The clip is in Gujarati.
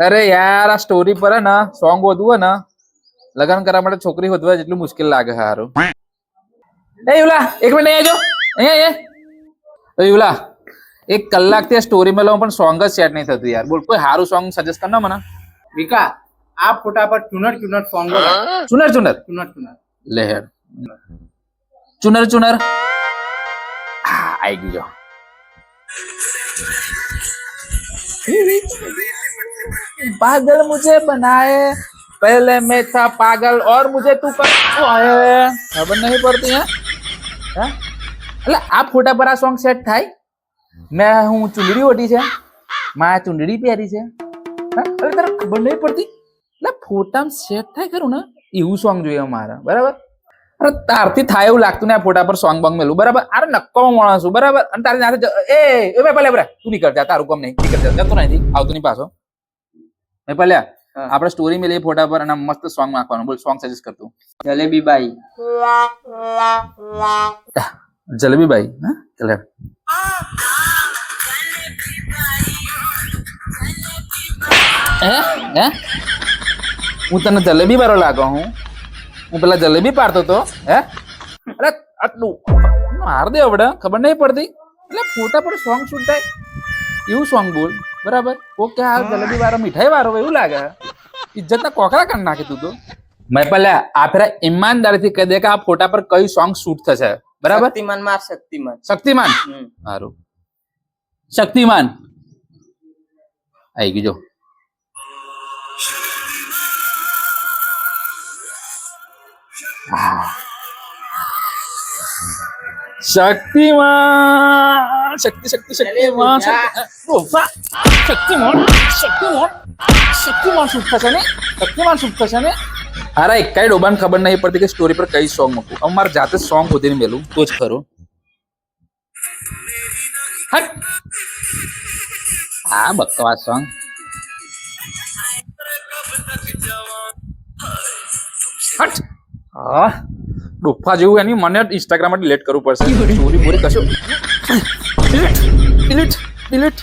અરે યાર આ સ્ટોરી પર હે ને સોંગ વધવું હે ને લગન કરવા માટે છોકરી વધવા જેટલું મુશ્કેલ લાગે હારું. એ યુલા એક મિનિટ આવજો અહીંયા યુલા 1 કલાકથી આ સ્ટોરી માં લઉં પણ સોંગ જ સેટ નહીં થતું યાર. બોલ કોઈ સારું સોંગ સજેસ્ટ કર ને મને. વિકા આ ફોટા પર ચુનર ચુનર સોંગ ચુનર ચુનર ચુનર ચુનર લે હેડ ચુનર ચુનર આવી ગયો. पागल मुझे बनाए पहले मैं था पागल और मुझे तू खबर नहीं पड़ती है એટલે આ ફોટા પર આ સોંગ સેટ થાય. મેં હું ચુંદડી ઓઢી છે માં ચુંદડી પહેરી છે એટલે તારે ખબર નહીં પડતી એટલે ફોટામાં સેટ થાય ખરું ને એવું સોંગ જોઈએ મારે બરાબર. અરે તારથી થાય એવું લાગતું ને આ ફોટા પર સોંગ બંગ મેલું બરાબર. અરે નક્કો માણસ છું બરાબર અને તારી સાથે એ ભાઈ ભલે તું નીકળ જા તારું કામ નહીં નીકળ જા જતો નહીં આવતું નહીં પાછો. ભલે આપણે સ્ટોરી મેલી ફોટા પર અને મસ્ત સોંગ નાખવાનું. બોલ સોંગ સજેસ્ટ કરતું. જલેબી બાઈ જલેબી બાઈ હા ચાલે હે હું તને જલેબી વાળો લાગો હું પેલા જલેબી પાડતો તો હે અરે આટલું માર દે આવડે ખબર નહીં પડતી એટલે ફોટા પર સોંગ શૂટ થાય એવું સોંગ બોલ બરાબર. ઓકે આ જલેબી વાળો મીઠાઈ વાળો એવું લાગે ઇજ્જત ના કોકરા કાઢ નાખી તું તો. મેં પેલા આ ફેરા ઈમાનદારીથી કહી દે કે આ ફોટા પર કઈ સોંગ શૂટ થશે બરાબર. શક્તિમાન માર શક્તિમાન શક્તિમાન સારું શક્તિમાન આવી ગયો. શક્તિમાન શક્તિ શક્તિ શક્તિમાન શક્તિમાન શક્તિમાન શક્તિમાન શું થશે ને શક્તિમાન શું થશે ને. અરે કઈ ડોબાને ખબર નહીં પડતી કે સ્ટોરી પર કઈ સોંગ મૂકું. હવે મારે જાતે સોંગ શોધીને મેલું તો જ ખરું. હટ હા બકવાસ સોંગ હટ હા ડોફા જેવું એની મને ઇન્સ્ટાગ્રામ ડિલીટ કરવું પડશે. સ્ટોરી બોરી કશું ડિલીટ ડિલીટ ડિલીટ